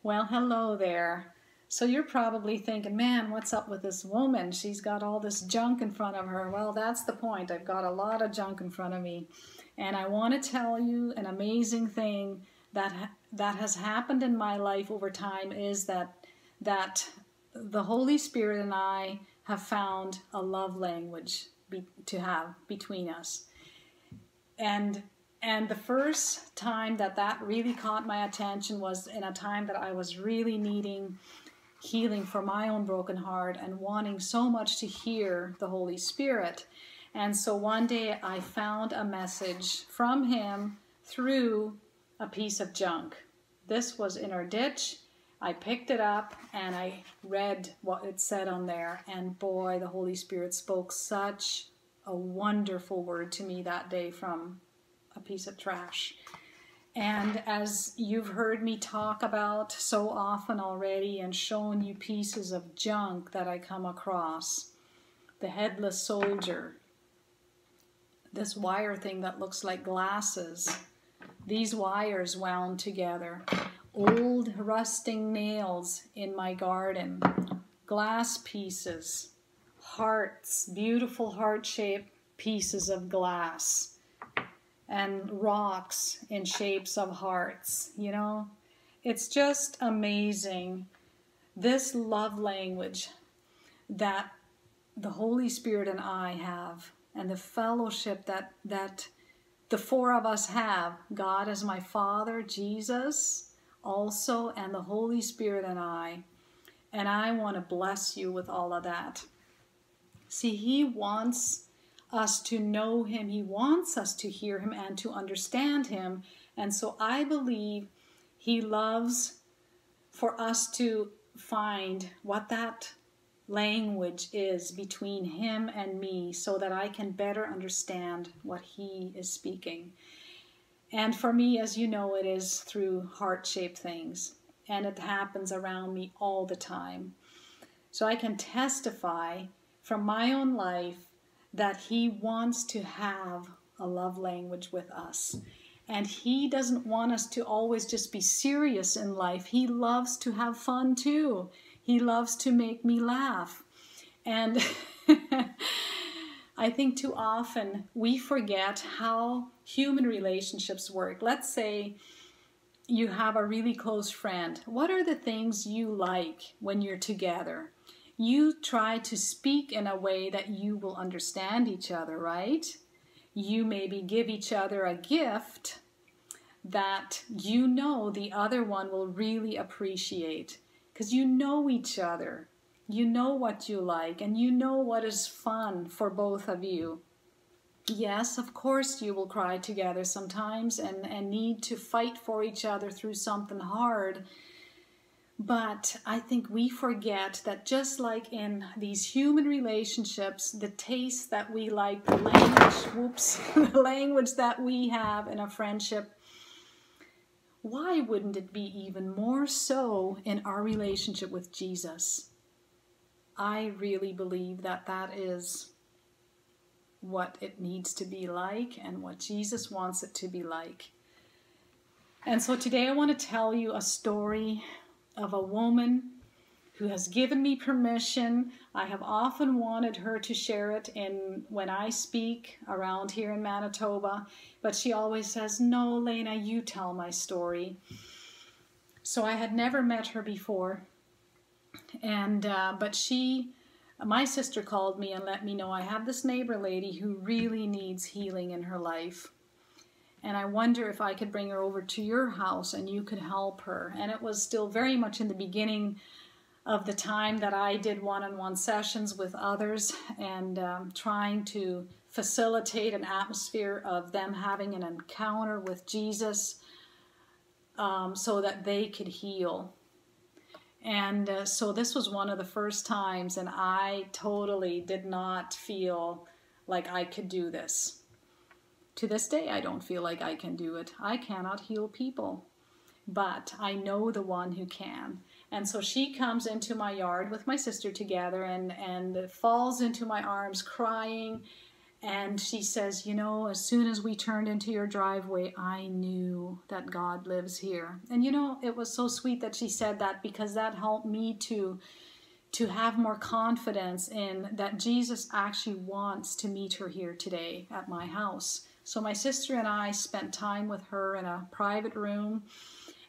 Well, hello there. So you're probably thinking, man, what's up with this woman? She's got all this junk in front of her. Well, that's the point. I've got a lot of junk in front of me. And I want to tell you an amazing thing that has happened in my life over time is that the Holy Spirit and I have found a love language to have between us. And the first time that really caught my attention was in a time that I was really needing healing for my own broken heart and wanting so much to hear the Holy Spirit. And so one day I found a message from him through a piece of junk. This was in our ditch. I picked it up and I read what it said on there. And boy, the Holy Spirit spoke such a wonderful word to me that day from a piece of trash. And as you've heard me talk about so often already and shown you pieces of junk that I come across, the headless soldier, this wire thing that looks like glasses, these wires wound together, old rusting nails in my garden, glass pieces, hearts, beautiful heart-shaped pieces of glass, and rocks in shapes of hearts. You know, it's just amazing, this love language that the Holy Spirit and I have, and the fellowship that the four of us have, God as my Father, Jesus also, and the Holy Spirit and I want to bless you with all of that. See, he wants us to know him. He wants us to hear him and to understand him. And so I believe he loves for us to find what that language is between him and me so that I can better understand what he is speaking. And for me, as you know, it is through heart-shaped things. And it happens around me all the time. So I can testify from my own life that he wants to have a love language with us. And he doesn't want us to always just be serious in life. He loves to have fun too. He loves to make me laugh. And I think too often we forget how human relationships work. Let's say you have a really close friend. What are the things you like when you're together? You try to speak in a way that you will understand each other, right? You maybe give each other a gift that you know the other one will really appreciate because you know each other. You know what you like and you know what is fun for both of you. Yes, of course you will cry together sometimes and need to fight for each other through something hard. But I think we forget that just like in these human relationships, the taste that we like, the language, the language that we have in a friendship, why wouldn't it be even more so in our relationship with Jesus? I really believe that that is what it needs to be like and what Jesus wants it to be like. And so today I want to tell you a story of a woman who has given me permission. I have often wanted her to share it when I speak around here in Manitoba, but she always says, no, Lena, you tell my story. So I had never met her before, but my sister called me and let me know I have this neighbor lady who really needs healing in her life. And I wonder if I could bring her over to your house and you could help her. And it was still very much in the beginning of the time that I did one-on-one sessions with others and trying to facilitate an atmosphere of them having an encounter with Jesus so that they could heal. And so this was one of the first times, and I totally did not feel like I could do this. To this day, I don't feel like I can do it. I cannot heal people, but I know the one who can. And so she comes into my yard with my sister together and falls into my arms crying And she says, you know, as soon as we turned into your driveway, I knew that God lives here. And you know, it was so sweet that she said that, because that helped me to have more confidence in that Jesus actually wants to meet her here today at my house. So my sister and I spent time with her in a private room.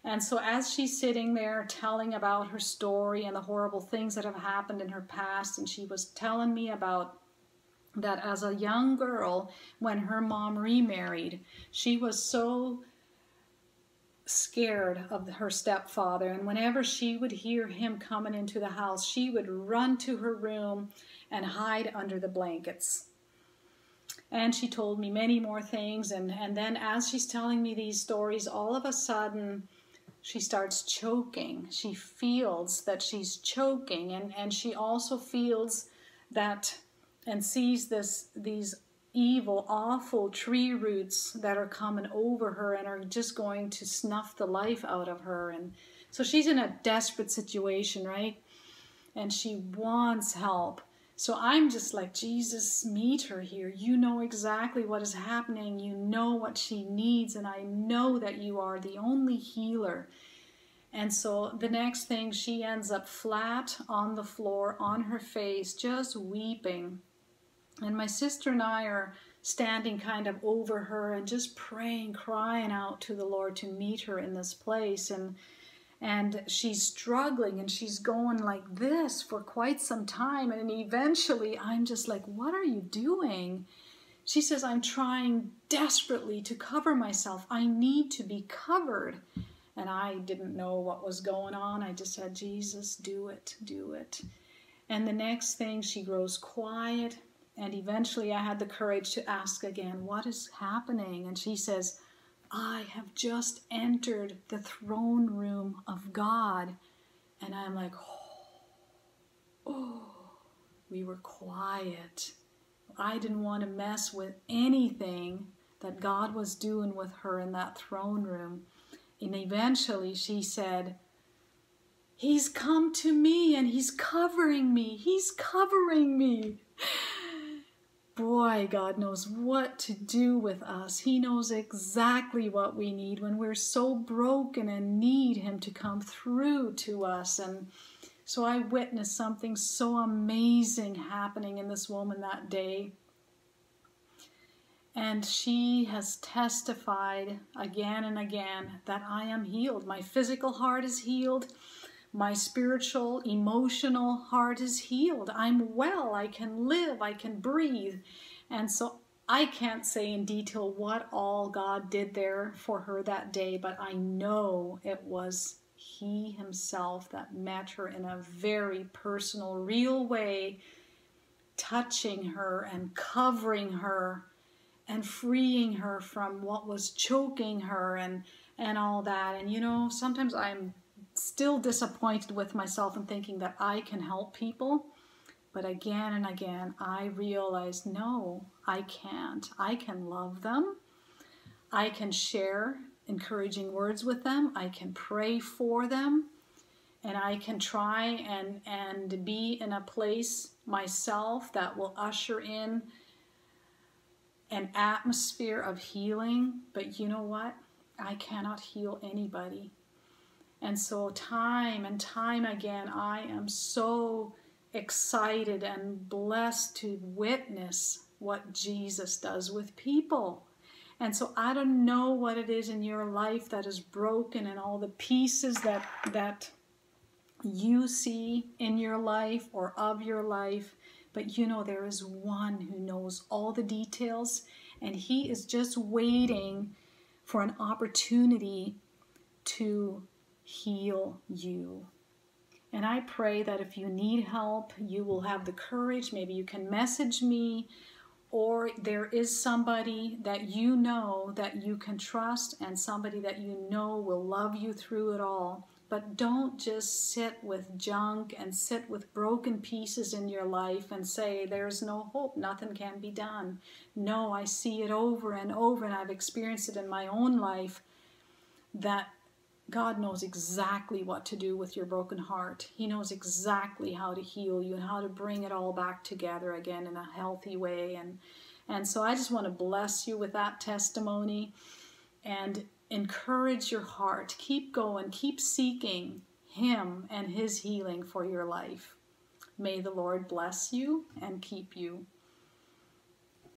And so as she's sitting there telling about her story and the horrible things that have happened in her past, and she was telling me about that as a young girl, when her mom remarried, she was so scared of her stepfather, and whenever she would hear him coming into the house, she would run to her room and hide under the blankets. And she told me many more things, and then as she's telling me these stories, all of a sudden she starts choking. She feels that she's choking, and she also feels that and sees these evil, awful tree roots that are coming over her and are just going to snuff the life out of her. And so she's in a desperate situation, right? And she wants help. So I'm just like, Jesus, meet her here. You know exactly what is happening. You know what she needs, and I know that you are the only healer. And so the next thing, she ends up flat on the floor, on her face, just weeping. And my sister and I are standing kind of over her and just praying, crying out to the Lord to meet her in this place. And she's struggling, and she's going like this for quite some time. And eventually I'm just like, what are you doing? She says, I'm trying desperately to cover myself. I need to be covered. And I didn't know what was going on. I just said, Jesus, do it, do it. And the next thing, she grows quiet. And eventually I had the courage to ask again, what is happening? And she says, I have just entered the throne room of God. And I'm like, oh, we were quiet. I didn't want to mess with anything that God was doing with her in that throne room. And eventually she said, He's come to me and He's covering me. He's covering me. Boy, God knows what to do with us. He knows exactly what we need when we're so broken and need Him to come through to us. And so I witnessed something so amazing happening in this woman that day. And she has testified again and again that I am healed. My physical heart is healed. My spiritual, emotional heart is healed. I'm well. I can live. I can breathe. And so I can't say in detail what all God did there for her that day, but I know it was He Himself that met her in a very personal, real way, touching her and covering her and freeing her from what was choking her and all that. And you know, sometimes I'm still disappointed with myself and thinking that I can help people. But again and again, I realized, no, I can't. I can love them. I can share encouraging words with them. I can pray for them. And I can try and be in a place myself that will usher in an atmosphere of healing. But you know what? I cannot heal anybody. And so time and time again, I am so excited and blessed to witness what Jesus does with people. And so I don't know what it is in your life that is broken and all the pieces that you see in your life or of your life. But you know, there is one who knows all the details, and He is just waiting for an opportunity to heal you. And I pray that if you need help, you will have the courage. Maybe you can message me, or there is somebody that you know that you can trust, and somebody that you know will love you through it all. But don't just sit with junk and sit with broken pieces in your life and say, there's no hope, nothing can be done. No, I see it over and over, and I've experienced it in my own life, that God knows exactly what to do with your broken heart. He knows exactly how to heal you and how to bring it all back together again in a healthy way. And so I just want to bless you with that testimony and encourage your heart. Keep going, keep seeking Him and His healing for your life. May the Lord bless you and keep you.